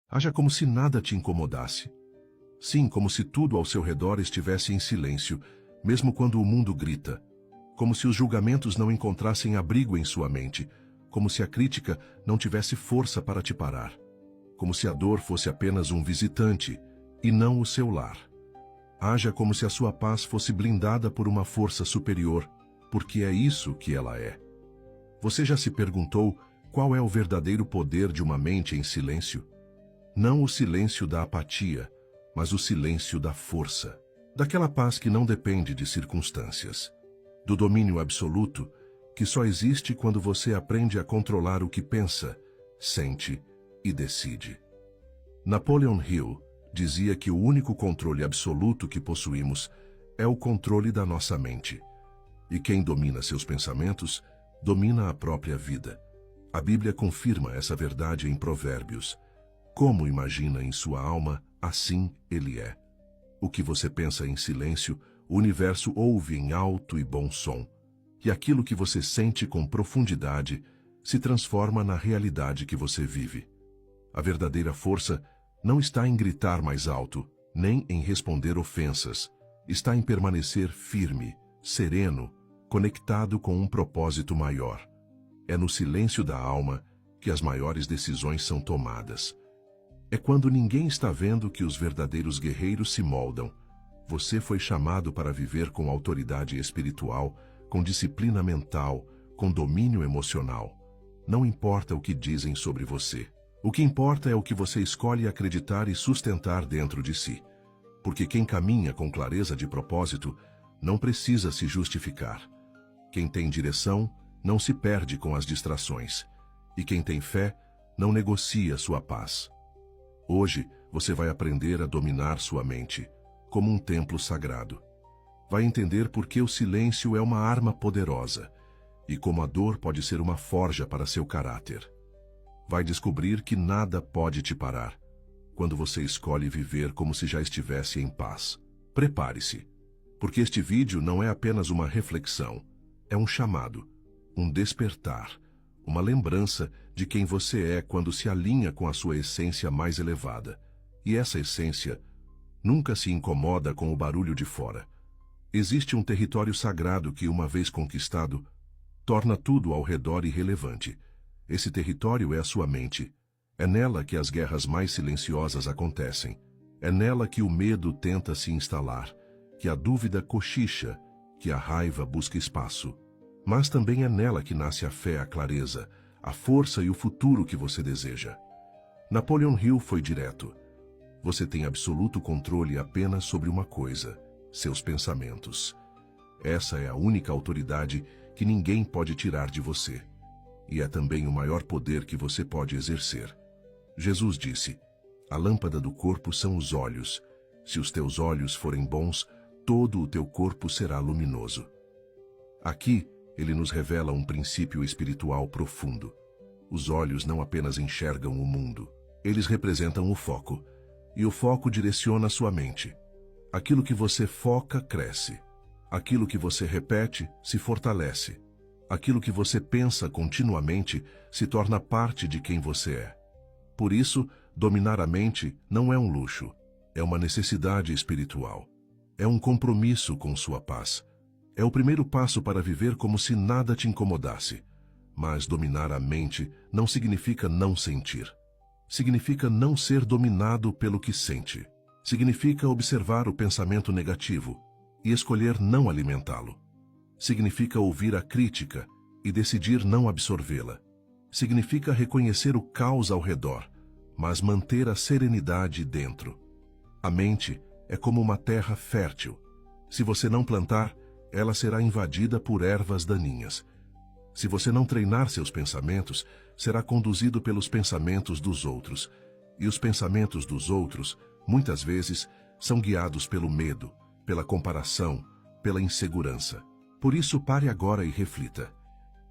Haja como se nada te incomodasse. Sim, como se tudo ao seu redor estivesse em silêncio, mesmo quando o mundo grita. Como se os julgamentos não encontrassem abrigo em sua mente, como se a crítica não tivesse força para te parar. Como se a dor fosse apenas um visitante, e não o seu lar. Haja como se a sua paz fosse blindada por uma força superior, porque é isso que ela é. Você já se perguntou qual é o verdadeiro poder de uma mente em silêncio? Não o silêncio da apatia, mas o silêncio da força. Daquela paz que não depende de circunstâncias. Do domínio absoluto, que só existe quando você aprende a controlar o que pensa, sente e decide. Napoleon Hill dizia que o único controle absoluto que possuímos é o controle da nossa mente. E quem domina seus pensamentos, domina a própria vida. A Bíblia confirma essa verdade em Provérbios. Como imagina em sua alma, assim ele é. O que você pensa em silêncio, o universo ouve em alto e bom som. E aquilo que você sente com profundidade se transforma na realidade que você vive. A verdadeira força não está em gritar mais alto, nem em responder ofensas. Está em permanecer firme, sereno, conectado com um propósito maior. É no silêncio da alma que as maiores decisões são tomadas. É quando ninguém está vendo que os verdadeiros guerreiros se moldam. Você foi chamado para viver com autoridade espiritual, com disciplina mental, com domínio emocional. Não importa o que dizem sobre você. O que importa é o que você escolhe acreditar e sustentar dentro de si. Porque quem caminha com clareza de propósito não precisa se justificar. Quem tem direção não se perde com as distrações. E quem tem fé não negocia sua paz. Hoje, você vai aprender a dominar sua mente, como um templo sagrado. Vai entender por que o silêncio é uma arma poderosa, e como a dor pode ser uma forja para seu caráter. Vai descobrir que nada pode te parar, quando você escolhe viver como se já estivesse em paz. Prepare-se, porque este vídeo não é apenas uma reflexão, é um chamado, um despertar, uma lembrança de quem você é quando se alinha com a sua essência mais elevada. E essa essência nunca se incomoda com o barulho de fora. Existe um território sagrado que, uma vez conquistado, torna tudo ao redor irrelevante. Esse território é a sua mente. É nela que as guerras mais silenciosas acontecem. É nela que o medo tenta se instalar, que a dúvida cochicha, que a raiva busca espaço. Mas também é nela que nasce a fé, a clareza, a força e o futuro que você deseja. Napoleon Hill foi direto. Você tem absoluto controle apenas sobre uma coisa: seus pensamentos. Essa é a única autoridade que ninguém pode tirar de você. E é também o maior poder que você pode exercer. Jesus disse: a lâmpada do corpo são os olhos. Se os teus olhos forem bons, todo o teu corpo será luminoso. Aqui, ele nos revela um princípio espiritual profundo. Os olhos não apenas enxergam o mundo, eles representam o foco. E o foco direciona sua mente. Aquilo que você foca, cresce. Aquilo que você repete, se fortalece. Aquilo que você pensa continuamente se torna parte de quem você é. Por isso, dominar a mente não é um luxo, é uma necessidade espiritual. É um compromisso com sua paz. É o primeiro passo para viver como se nada te incomodasse. Mas dominar a mente não significa não sentir. Significa não ser dominado pelo que sente. Significa observar o pensamento negativo e escolher não alimentá-lo. Significa ouvir a crítica e decidir não absorvê-la. Significa reconhecer o caos ao redor, mas manter a serenidade dentro. A mente é como uma terra fértil. Se você não plantar, ela será invadida por ervas daninhas. Se você não treinar seus pensamentos, será conduzido pelos pensamentos dos outros. E os pensamentos dos outros, muitas vezes, são guiados pelo medo, pela comparação, pela insegurança. Por isso, pare agora e reflita.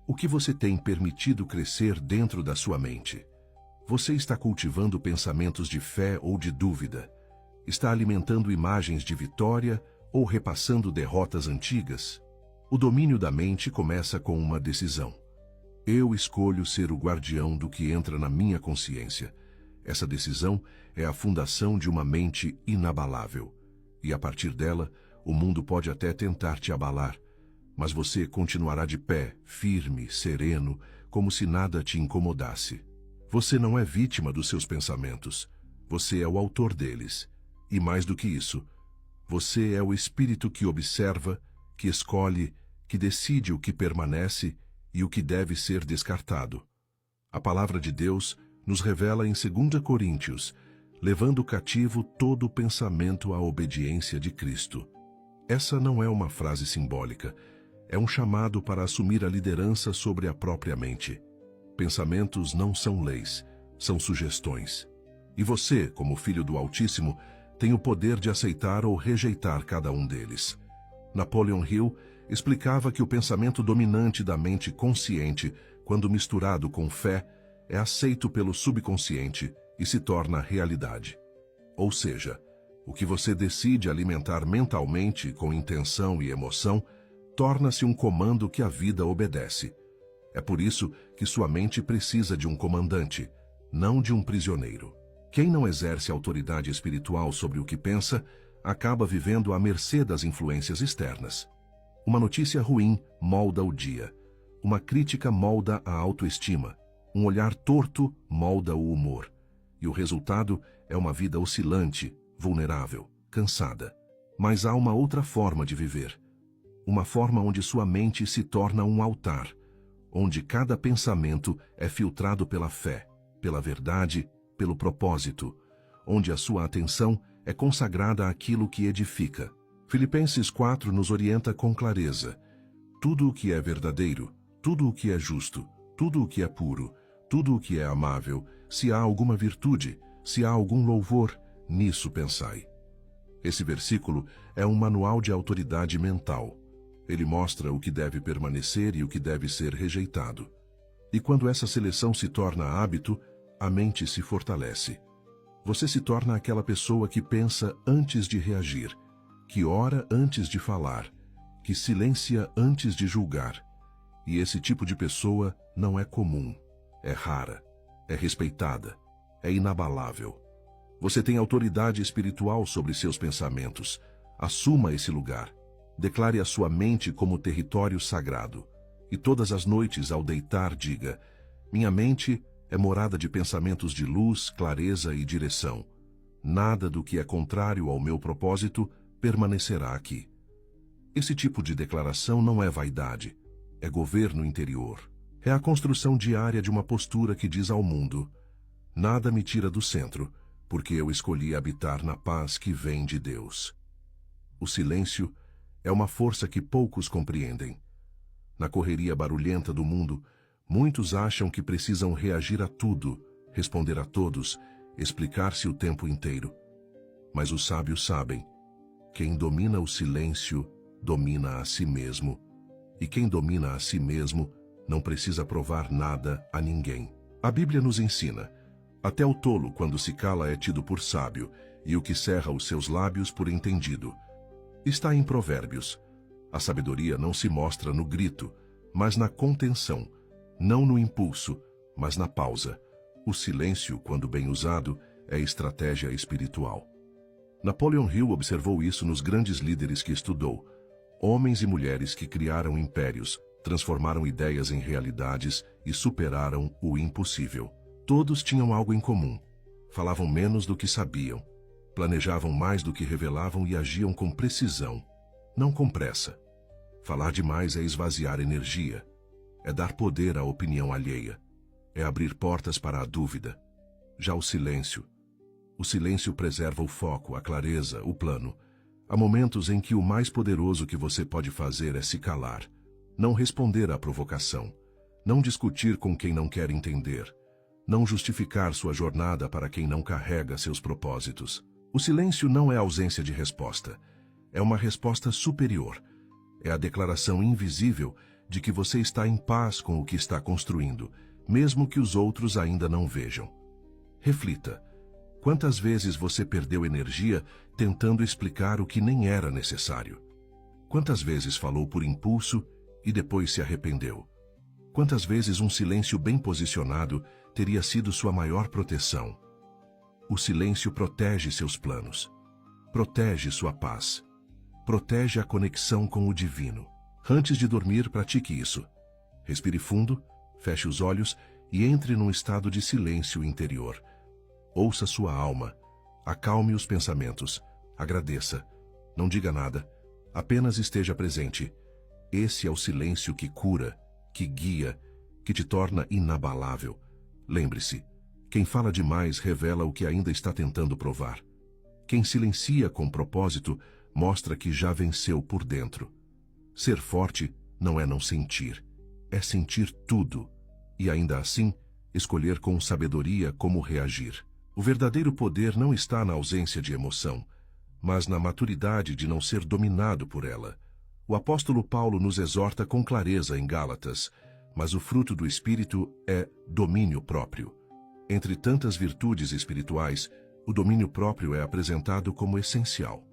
O que você tem permitido crescer dentro da sua mente? Você está cultivando pensamentos de fé ou de dúvida? Está alimentando imagens de vitória ou repassando derrotas antigas? O domínio da mente começa com uma decisão. Eu escolho ser o guardião do que entra na minha consciência. Essa decisão é a fundação de uma mente inabalável. E a partir dela, o mundo pode até tentar te abalar, mas você continuará de pé, firme, sereno, como se nada te incomodasse. Você não é vítima dos seus pensamentos. Você é o autor deles. E mais do que isso, você é o espírito que observa, que escolhe, que decide o que permanece e o que deve ser descartado. A palavra de Deus nos revela em 2 Coríntios, levando cativo todo o pensamento à obediência de Cristo. Essa não é uma frase simbólica, é um chamado para assumir a liderança sobre a própria mente. Pensamentos não são leis, são sugestões. E você, como filho do Altíssimo, tem o poder de aceitar ou rejeitar cada um deles. Napoleon Hill explicava que o pensamento dominante da mente consciente, quando misturado com fé, é aceito pelo subconsciente e se torna realidade. Ou seja, o que você decide alimentar mentalmente com intenção e emoção torna-se um comando que a vida obedece. É por isso que sua mente precisa de um comandante, não de um prisioneiro. Quem não exerce autoridade espiritual sobre o que pensa, acaba vivendo à mercê das influências externas. Uma notícia ruim molda o dia. Uma crítica molda a autoestima. Um olhar torto molda o humor. E o resultado é uma vida oscilante, vulnerável, cansada. Mas há uma outra forma de viver. Uma forma onde sua mente se torna um altar, onde cada pensamento é filtrado pela fé, pela verdade, pelo propósito, onde a sua atenção é consagrada àquilo que edifica. Filipenses 4 nos orienta com clareza. Tudo o que é verdadeiro, tudo o que é justo, tudo o que é puro, tudo o que é amável, se há alguma virtude, se há algum louvor, nisso pensai. Esse versículo é um manual de autoridade mental. Ele mostra o que deve permanecer e o que deve ser rejeitado. E quando essa seleção se torna hábito, a mente se fortalece. Você se torna aquela pessoa que pensa antes de reagir, que ora antes de falar, que silencia antes de julgar. E esse tipo de pessoa não é comum, é rara, é respeitada, é inabalável. Você tem autoridade espiritual sobre seus pensamentos. Assuma esse lugar. Declare a sua mente como território sagrado. E todas as noites, ao deitar, diga: minha mente é morada de pensamentos de luz, clareza e direção. Nada do que é contrário ao meu propósito permanecerá aqui. Esse tipo de declaração não é vaidade, é governo interior. É a construção diária de uma postura que diz ao mundo: nada me tira do centro, porque eu escolhi habitar na paz que vem de Deus. O silêncio é uma força que poucos compreendem. Na correria barulhenta do mundo, muitos acham que precisam reagir a tudo, responder a todos, explicar-se o tempo inteiro. Mas os sábios sabem: quem domina o silêncio, domina a si mesmo. E quem domina a si mesmo, não precisa provar nada a ninguém. A Bíblia nos ensina: até o tolo, quando se cala, é tido por sábio, e o que cerra os seus lábios por entendido. Está em Provérbios: a sabedoria não se mostra no grito, mas na contenção, não no impulso, mas na pausa. O silêncio, quando bem usado, é estratégia espiritual. Napoleon Hill observou isso nos grandes líderes que estudou. Homens e mulheres que criaram impérios, transformaram ideias em realidades e superaram o impossível. Todos tinham algo em comum. Falavam menos do que sabiam. Planejavam mais do que revelavam e agiam com precisão, não com pressa. Falar demais é esvaziar energia. É dar poder à opinião alheia. É abrir portas para a dúvida. Já o silêncio preserva o foco, a clareza, o plano. Há momentos em que o mais poderoso que você pode fazer é se calar. Não responder à provocação. Não discutir com quem não quer entender. Não justificar sua jornada para quem não carrega seus propósitos. O silêncio não é ausência de resposta. É uma resposta superior. É a declaração invisível de que você está em paz com o que está construindo, mesmo que os outros ainda não vejam. Reflita. Quantas vezes você perdeu energia tentando explicar o que nem era necessário? Quantas vezes falou por impulso e depois se arrependeu? Quantas vezes um silêncio bem posicionado teria sido sua maior proteção? O silêncio protege seus planos, protege sua paz, protege a conexão com o divino. Antes de dormir, pratique isso. Respire fundo, feche os olhos e entre num estado de silêncio interior. Ouça sua alma, acalme os pensamentos, agradeça, não diga nada, apenas esteja presente. Esse é o silêncio que cura, que guia, que te torna inabalável. Lembre-se, quem fala demais revela o que ainda está tentando provar. Quem silencia com propósito mostra que já venceu por dentro. Ser forte não é não sentir, é sentir tudo e ainda assim escolher com sabedoria como reagir. O verdadeiro poder não está na ausência de emoção, mas na maturidade de não ser dominado por ela. O apóstolo Paulo nos exorta com clareza em Gálatas, mas o fruto do Espírito é domínio próprio. Entre tantas virtudes espirituais, o domínio próprio é apresentado como essencial.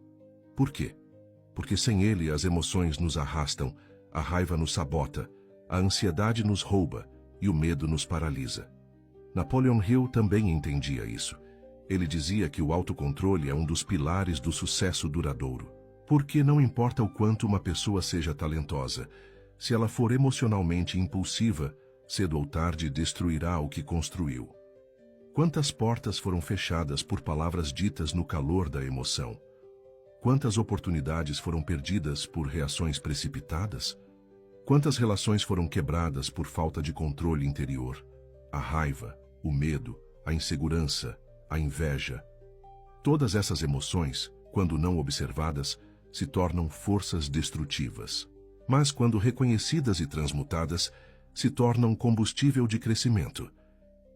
Por quê? Porque sem ele as emoções nos arrastam, a raiva nos sabota, a ansiedade nos rouba e o medo nos paralisa. Napoleon Hill também entendia isso. Ele dizia que o autocontrole é um dos pilares do sucesso duradouro. Porque não importa o quanto uma pessoa seja talentosa, se ela for emocionalmente impulsiva, cedo ou tarde destruirá o que construiu. Quantas portas foram fechadas por palavras ditas no calor da emoção? Quantas oportunidades foram perdidas por reações precipitadas? Quantas relações foram quebradas por falta de controle interior? A raiva, o medo, a insegurança, a inveja. Todas essas emoções, quando não observadas, se tornam forças destrutivas. Mas quando reconhecidas e transmutadas, se tornam combustível de crescimento.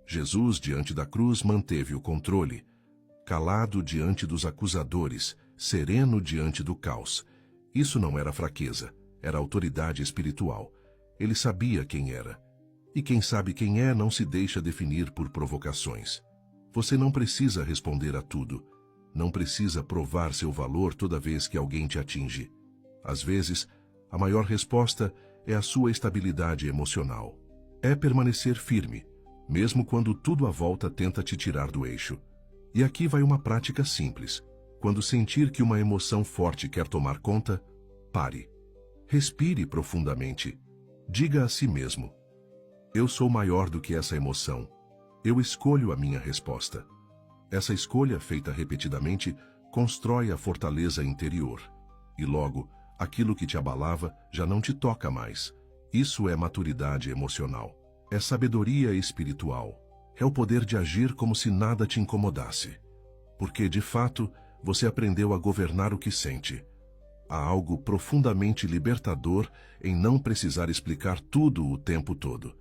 Jesus, diante da cruz, manteve o controle, calado diante dos acusadores, sereno diante do caos. Isso não era fraqueza, era autoridade espiritual. Ele sabia quem era. E quem sabe quem é não se deixa definir por provocações. Você não precisa responder a tudo. Não precisa provar seu valor toda vez que alguém te atinge. Às vezes, a maior resposta é a sua estabilidade emocional. É permanecer firme, mesmo quando tudo à volta tenta te tirar do eixo. E aqui vai uma prática simples. Quando sentir que uma emoção forte quer tomar conta, pare. Respire profundamente. Diga a si mesmo: eu sou maior do que essa emoção. Eu escolho a minha resposta. Essa escolha, feita repetidamente, constrói a fortaleza interior. E logo, aquilo que te abalava já não te toca mais. Isso é maturidade emocional. É sabedoria espiritual. É o poder de agir como se nada te incomodasse. Porque, de fato, você aprendeu a governar o que sente. Há algo profundamente libertador em não precisar explicar tudo o tempo todo.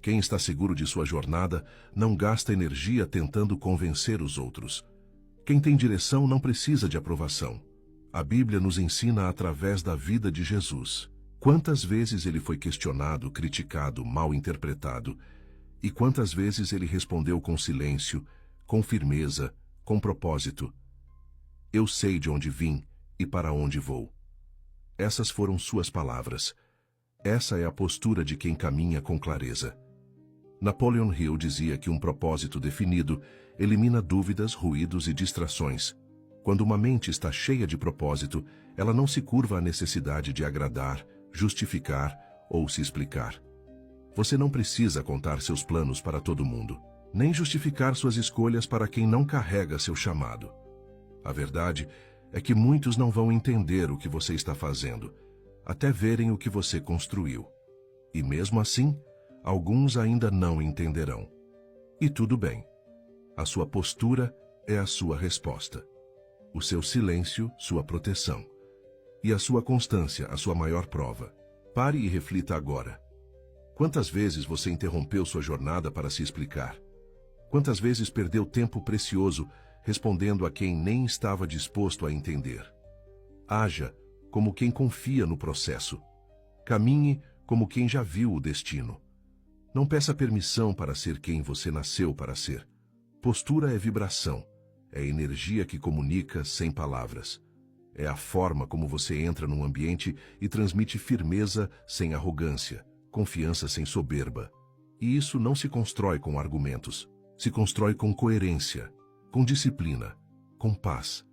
Quem está seguro de sua jornada não gasta energia tentando convencer os outros. Quem tem direção não precisa de aprovação. A Bíblia nos ensina através da vida de Jesus. Quantas vezes ele foi questionado, criticado, mal interpretado, e quantas vezes ele respondeu com silêncio, com firmeza, com propósito. Eu sei de onde vim e para onde vou. Essas foram suas palavras. Essa é a postura de quem caminha com clareza. Napoleon Hill dizia que um propósito definido elimina dúvidas, ruídos e distrações. Quando uma mente está cheia de propósito, ela não se curva à necessidade de agradar, justificar ou se explicar. Você não precisa contar seus planos para todo mundo, nem justificar suas escolhas para quem não carrega seu chamado. A verdade é que muitos não vão entender o que você está fazendo, até verem o que você construiu. E mesmo assim, alguns ainda não entenderão. E tudo bem. A sua postura é a sua resposta. O seu silêncio, sua proteção. E a sua constância, a sua maior prova. Pare e reflita agora. Quantas vezes você interrompeu sua jornada para se explicar? Quantas vezes perdeu tempo precioso respondendo a quem nem estava disposto a entender? Haja como quem confia no processo. Caminhe como quem já viu o destino. Não peça permissão para ser quem você nasceu para ser. Postura é vibração, é energia que comunica sem palavras. É a forma como você entra num ambiente e transmite firmeza sem arrogância, confiança sem soberba. E isso não se constrói com argumentos, se constrói com coerência, com disciplina, com paz.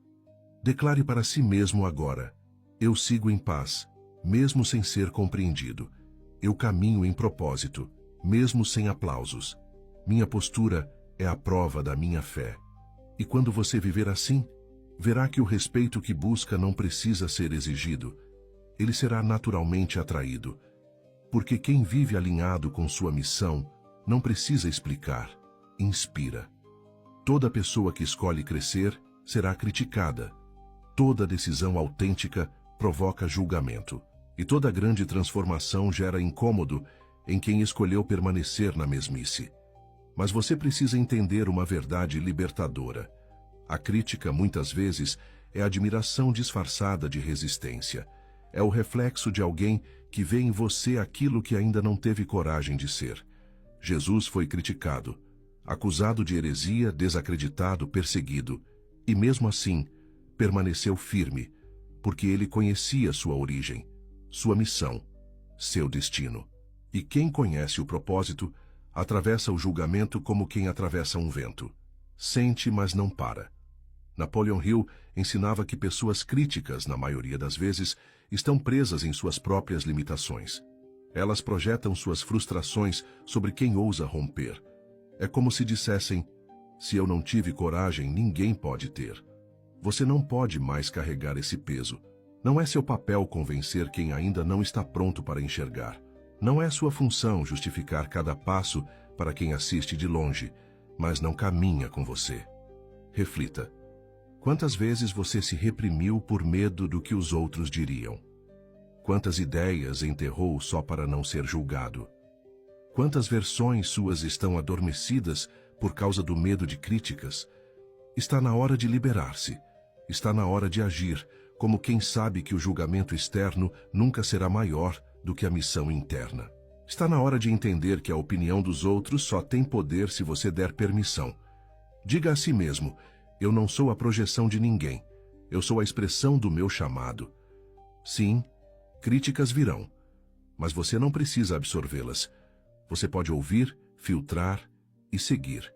Declare para si mesmo agora: eu sigo em paz, mesmo sem ser compreendido. Eu caminho em propósito, mesmo sem aplausos. Minha postura é a prova da minha fé. E quando você viver assim, verá que o respeito que busca não precisa ser exigido. Ele será naturalmente atraído. Porque quem vive alinhado com sua missão não precisa explicar, inspira. Toda pessoa que escolhe crescer será criticada. Toda decisão autêntica provoca julgamento. E toda grande transformação gera incômodo em quem escolheu permanecer na mesmice. Mas você precisa entender uma verdade libertadora. A crítica, muitas vezes, é admiração disfarçada de resistência. É o reflexo de alguém que vê em você aquilo que ainda não teve coragem de ser. Jesus foi criticado, acusado de heresia, desacreditado, perseguido. E mesmo assim, permaneceu firme, porque ele conhecia sua origem, sua missão, seu destino. E quem conhece o propósito, atravessa o julgamento como quem atravessa um vento. Sente, mas não para. Napoleon Hill ensinava que pessoas críticas, na maioria das vezes, estão presas em suas próprias limitações. Elas projetam suas frustrações sobre quem ousa romper. É como se dissessem: se eu não tive coragem, ninguém pode ter. Você não pode mais carregar esse peso. Não é seu papel convencer quem ainda não está pronto para enxergar. Não é sua função justificar cada passo para quem assiste de longe, mas não caminha com você. Reflita. Quantas vezes você se reprimiu por medo do que os outros diriam? Quantas ideias enterrou só para não ser julgado? Quantas versões suas estão adormecidas por causa do medo de críticas? Está na hora de liberar-se. Está na hora de agir, como quem sabe que o julgamento externo nunca será maior do que a missão interna. Está na hora de entender que a opinião dos outros só tem poder se você der permissão. Diga a si mesmo: eu não sou a projeção de ninguém. Eu sou a expressão do meu chamado. Sim, críticas virão, mas você não precisa absorvê-las. Você pode ouvir, filtrar e seguir.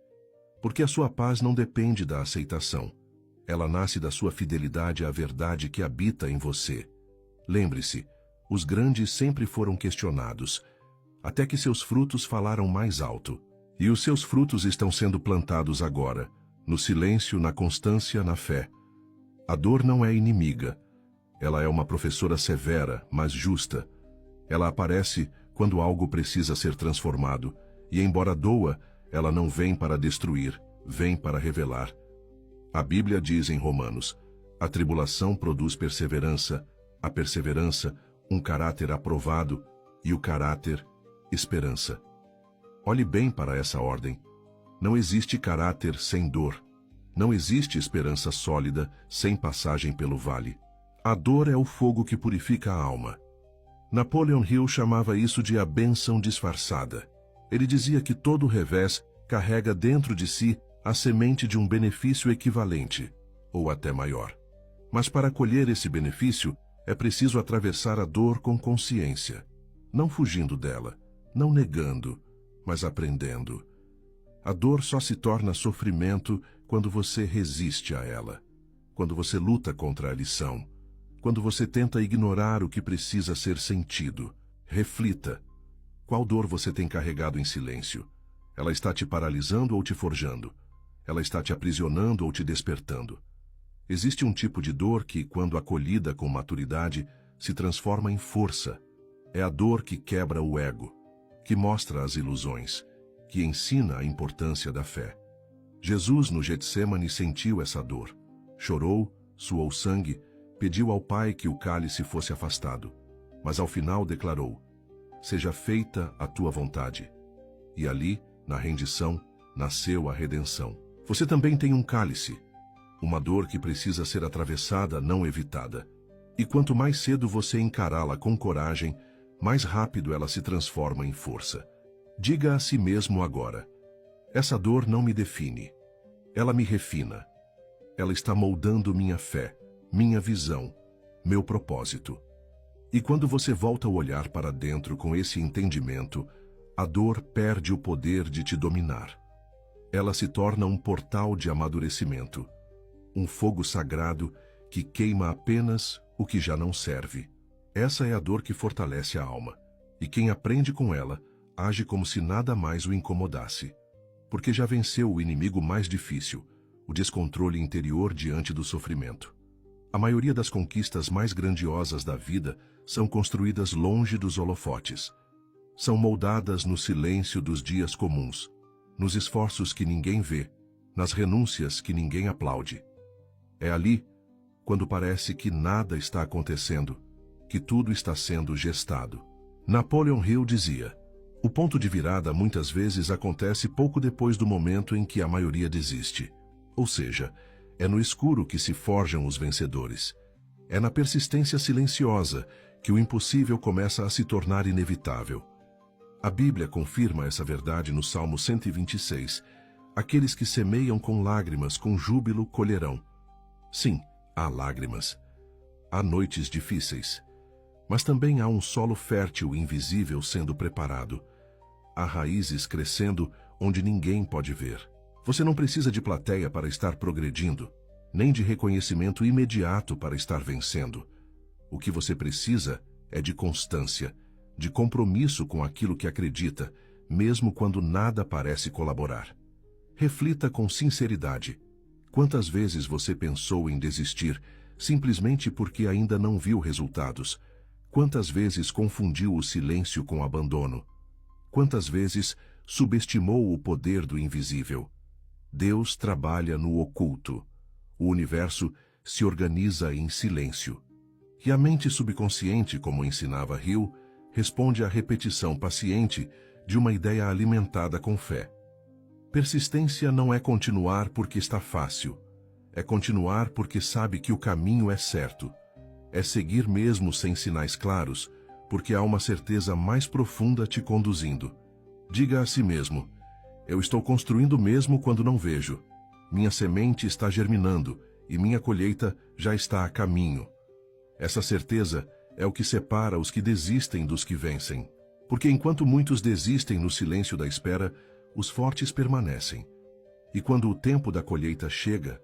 Porque a sua paz não depende da aceitação. Ela nasce da sua fidelidade à verdade que habita em você. Lembre-se, os grandes sempre foram questionados, até que seus frutos falaram mais alto. E os seus frutos estão sendo plantados agora, no silêncio, na constância, na fé. A dor não é inimiga. Ela é uma professora severa, mas justa. Ela aparece quando algo precisa ser transformado, e embora doa, ela não vem para destruir, vem para revelar. A Bíblia diz em Romanos: a tribulação produz perseverança, a perseverança, um caráter aprovado, e o caráter, esperança. Olhe bem para essa ordem. Não existe caráter sem dor. Não existe esperança sólida sem passagem pelo vale. A dor é o fogo que purifica a alma. Napoleon Hill chamava isso de a bênção disfarçada. Ele dizia que todo revés carrega dentro de si a semente de um benefício equivalente, ou até maior. Mas para colher esse benefício, é preciso atravessar a dor com consciência, não fugindo dela, não negando, mas aprendendo. A dor só se torna sofrimento quando você resiste a ela, quando você luta contra a lição, quando você tenta ignorar o que precisa ser sentido. Reflita. Qual dor você tem carregado em silêncio? Ela está te paralisando ou te forjando? Ela está te aprisionando ou te despertando? Existe um tipo de dor que, quando acolhida com maturidade, se transforma em força. É a dor que quebra o ego, que mostra as ilusões, que ensina a importância da fé. Jesus no Getsêmani sentiu essa dor. Chorou, suou sangue, pediu ao Pai que o cálice fosse afastado, mas ao final declarou: seja feita a tua vontade. E ali, na rendição, nasceu a redenção. Você também tem um cálice, uma dor que precisa ser atravessada, não evitada. E quanto mais cedo você encará-la com coragem, mais rápido ela se transforma em força. Diga a si mesmo agora: essa dor não me define. Ela me refina. Ela está moldando minha fé, minha visão, meu propósito. E quando você volta o olhar para dentro com esse entendimento, a dor perde o poder de te dominar. ela se torna um portal de amadurecimento, um fogo sagrado que queima apenas o que já não serve. Essa é a dor que fortalece a alma, e quem aprende com ela age como se nada mais o incomodasse, porque já venceu o inimigo mais difícil, o descontrole interior diante do sofrimento. A maioria das conquistas mais grandiosas da vida são construídas longe dos holofotes. São moldadas no silêncio dos dias comuns, nos esforços que ninguém vê, nas renúncias que ninguém aplaude. É ali, quando parece que nada está acontecendo, que tudo está sendo gestado. Napoleon Hill dizia: o ponto de virada muitas vezes acontece pouco depois do momento em que a maioria desiste. Ou seja, é no escuro que se forjam os vencedores. É na persistência silenciosa que o impossível começa a se tornar inevitável. A Bíblia confirma essa verdade no Salmo 126. Aqueles que semeiam com lágrimas, com júbilo colherão. Sim, há lágrimas. Há noites difíceis. Mas também há um solo fértil e invisível sendo preparado. Há raízes crescendo onde ninguém pode ver. Você não precisa de plateia para estar progredindo, nem de reconhecimento imediato para estar vencendo. O que você precisa é de constância, de compromisso com aquilo que acredita, mesmo quando nada parece colaborar. Reflita com sinceridade. Quantas vezes você pensou em desistir, simplesmente porque ainda não viu resultados? Quantas vezes confundiu o silêncio com abandono? Quantas vezes subestimou o poder do invisível? Deus trabalha no oculto. O universo se organiza em silêncio. E a mente subconsciente, como ensinava Hill, responde à repetição paciente de uma ideia alimentada com fé. Persistência não é continuar porque está fácil. É continuar porque sabe que o caminho é certo. É seguir mesmo sem sinais claros, porque há uma certeza mais profunda te conduzindo. Diga a si mesmo: eu estou construindo mesmo quando não vejo. Minha semente está germinando e minha colheita já está a caminho. Essa certeza é o que separa os que desistem dos que vencem. Porque enquanto muitos desistem no silêncio da espera, os fortes permanecem. E quando o tempo da colheita chega,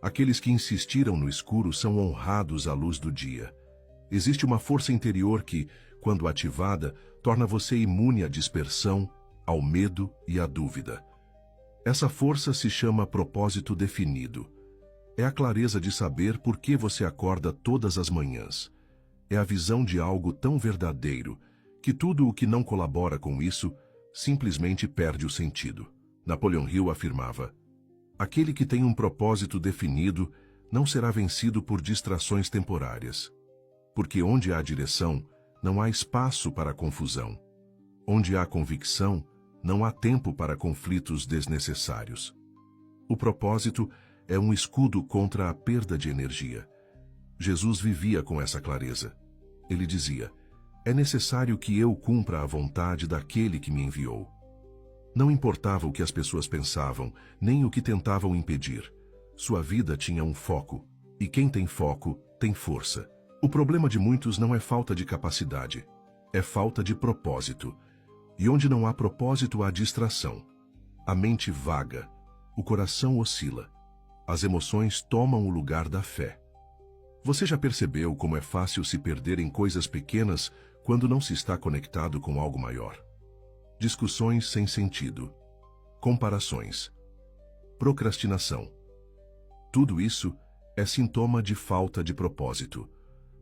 aqueles que insistiram no escuro são honrados à luz do dia. Existe uma força interior que, quando ativada, torna você imune à dispersão, ao medo e à dúvida. Essa força se chama propósito definido. É a clareza de saber por que você acorda todas as manhãs. É a visão de algo tão verdadeiro que tudo o que não colabora com isso simplesmente perde o sentido. Napoleon Hill afirmava: aquele que tem um propósito definido não será vencido por distrações temporárias. Porque onde há direção, não há espaço para confusão. Onde há convicção, não há tempo para conflitos desnecessários. O propósito é um escudo contra a perda de energia. Jesus vivia com essa clareza. Ele dizia: é necessário que eu cumpra a vontade daquele que me enviou. Não importava o que as pessoas pensavam, nem o que tentavam impedir. Sua vida tinha um foco, e quem tem foco tem força. O problema de muitos não é falta de capacidade, é falta de propósito. E onde não há propósito, há distração. A mente vaga, o coração oscila, as emoções tomam o lugar da fé. Você já percebeu como é fácil se perder em coisas pequenas quando não se está conectado com algo maior? Discussões sem sentido, comparações, procrastinação. Tudo isso é sintoma de falta de propósito.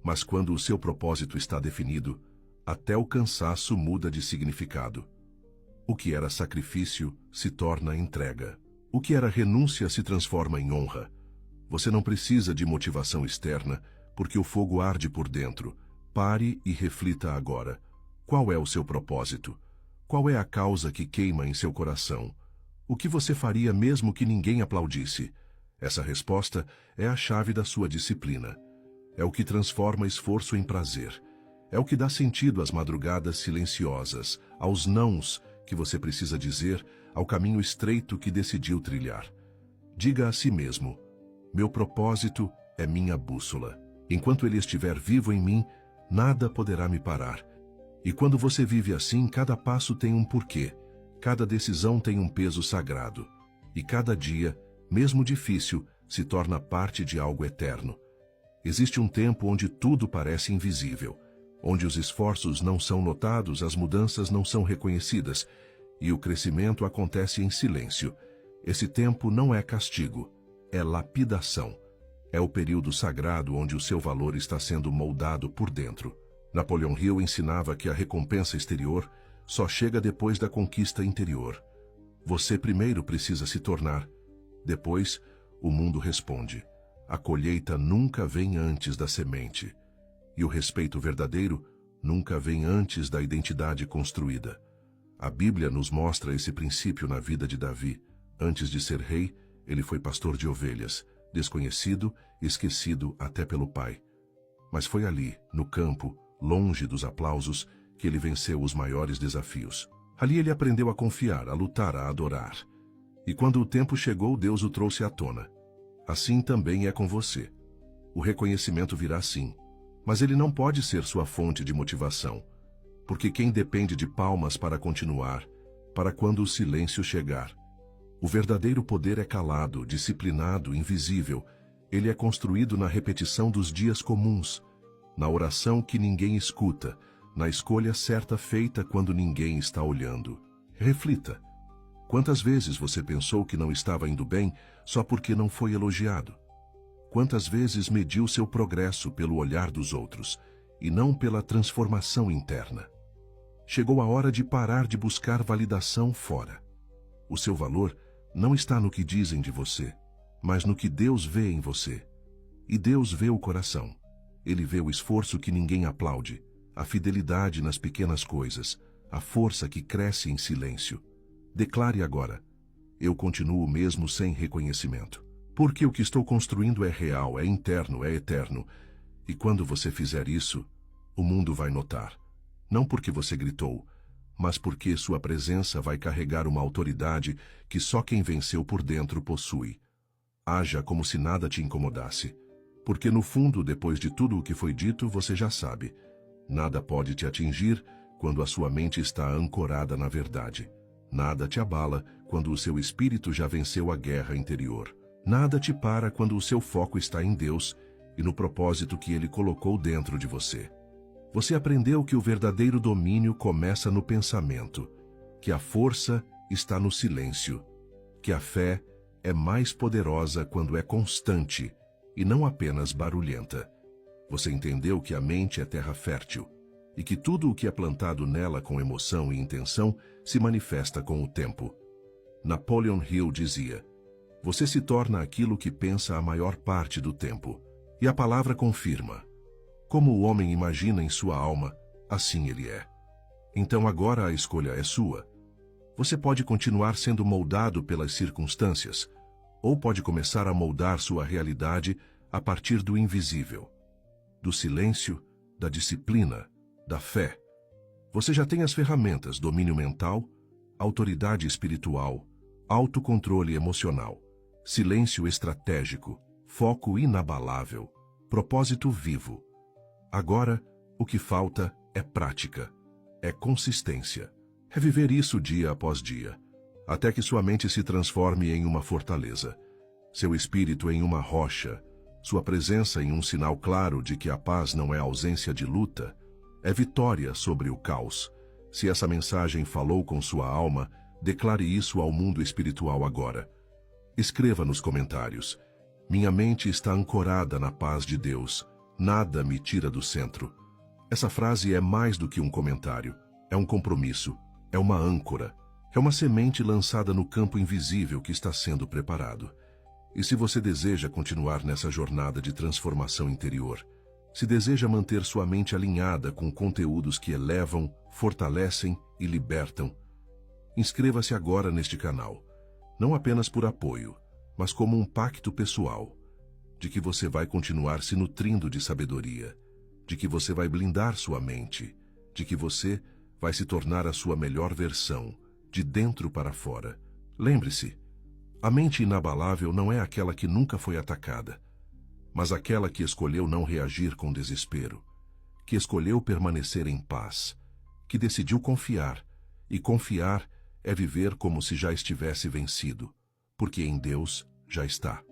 Mas quando o seu propósito está definido, até o cansaço muda de significado. O que era sacrifício se torna entrega. O que era renúncia se transforma em honra. Você não precisa de motivação externa, porque o fogo arde por dentro. Pare e reflita agora. Qual é o seu propósito? Qual é a causa que queima em seu coração? O que você faria mesmo que ninguém aplaudisse? Essa resposta é a chave da sua disciplina. É o que transforma esforço em prazer. É o que dá sentido às madrugadas silenciosas, aos nãos que você precisa dizer, ao caminho estreito que decidiu trilhar. Diga a si mesmo: meu propósito é minha bússola. Enquanto ele estiver vivo em mim, nada poderá me parar. E quando você vive assim, cada passo tem um porquê, cada decisão tem um peso sagrado. e cada dia, mesmo difícil, se torna parte de algo eterno. Existe um tempo onde tudo parece invisível, onde os esforços não são notados, as mudanças não são reconhecidas, e o crescimento acontece em silêncio. Esse tempo não é castigo, é lapidação. É o período sagrado onde o seu valor está sendo moldado por dentro. Napoleon Hill ensinava que a recompensa exterior só chega depois da conquista interior. Você primeiro precisa se tornar. Depois, o mundo responde. A colheita nunca vem antes da semente. E o respeito verdadeiro nunca vem antes da identidade construída. A Bíblia nos mostra esse princípio na vida de Davi. Antes de ser rei, ele foi pastor de ovelhas, desconhecido, esquecido até pelo pai. Mas foi ali, no campo, longe dos aplausos, que ele venceu os maiores desafios. Ali ele aprendeu a confiar, a lutar, a adorar. E quando o tempo chegou, Deus o trouxe à tona. Assim também é com você. O reconhecimento virá sim, mas ele não pode ser sua fonte de motivação, porque quem depende de palmas para continuar, para quando o silêncio chegar. O verdadeiro poder é calado, disciplinado, invisível. Ele é construído na repetição dos dias comuns, na oração que ninguém escuta, na escolha certa feita quando ninguém está olhando. Reflita. Quantas vezes você pensou que não estava indo bem só porque não foi elogiado? Quantas vezes mediu seu progresso pelo olhar dos outros e não pela transformação interna? Chegou a hora de parar de buscar validação fora. O seu valor não está no que dizem de você, mas no que Deus vê em você. E Deus vê o coração. Ele vê o esforço que ninguém aplaude, a fidelidade nas pequenas coisas, a força que cresce em silêncio. Declare agora: eu continuo mesmo sem reconhecimento. Porque o que estou construindo é real, é interno, é eterno. E quando você fizer isso, o mundo vai notar. Não porque você gritou, mas porque sua presença vai carregar uma autoridade que só quem venceu por dentro possui. Haja como se nada te incomodasse. Porque no fundo, depois de tudo o que foi dito, você já sabe. Nada pode te atingir quando a sua mente está ancorada na verdade. Nada te abala quando o seu espírito já venceu a guerra interior. Nada te para quando o seu foco está em Deus e no propósito que Ele colocou dentro de você. Você aprendeu que o verdadeiro domínio começa no pensamento, que a força está no silêncio, que a fé é mais poderosa quando é constante e não apenas barulhenta. Você entendeu que a mente é terra fértil e que tudo o que é plantado nela com emoção e intenção se manifesta com o tempo. Napoleon Hill dizia: você se torna aquilo que pensa a maior parte do tempo. E a palavra confirma. Como o homem imagina em sua alma, assim ele é. Então agora a escolha é sua. Você pode continuar sendo moldado pelas circunstâncias, ou pode começar a moldar sua realidade a partir do invisível, do silêncio, da disciplina, da fé. Você já tem as ferramentas: domínio mental, autoridade espiritual, autocontrole emocional, silêncio estratégico, foco inabalável, propósito vivo. Agora, o que falta é prática, é consistência. É viver isso dia após dia, até que sua mente se transforme em uma fortaleza, seu espírito em uma rocha, sua presença em um sinal claro de que a paz não é ausência de luta, é vitória sobre o caos. Se essa mensagem falou com sua alma, declare isso ao mundo espiritual agora. Escreva nos comentários: minha mente está ancorada na paz de Deus. Nada me tira do centro. Essa frase é mais do que um comentário. É um compromisso. É uma âncora. É uma semente lançada no campo invisível que está sendo preparado. E se você deseja continuar nessa jornada de transformação interior, se deseja manter sua mente alinhada com conteúdos que elevam, fortalecem e libertam, inscreva-se agora neste canal. Não apenas por apoio, mas como um pacto pessoal, de que você vai continuar se nutrindo de sabedoria, de que você vai blindar sua mente, de que você vai se tornar a sua melhor versão, de dentro para fora. Lembre-se, a mente inabalável não é aquela que nunca foi atacada, mas aquela que escolheu não reagir com desespero, que escolheu permanecer em paz, que decidiu confiar, e confiar é viver como se já estivesse vencido. porque em Deus já está.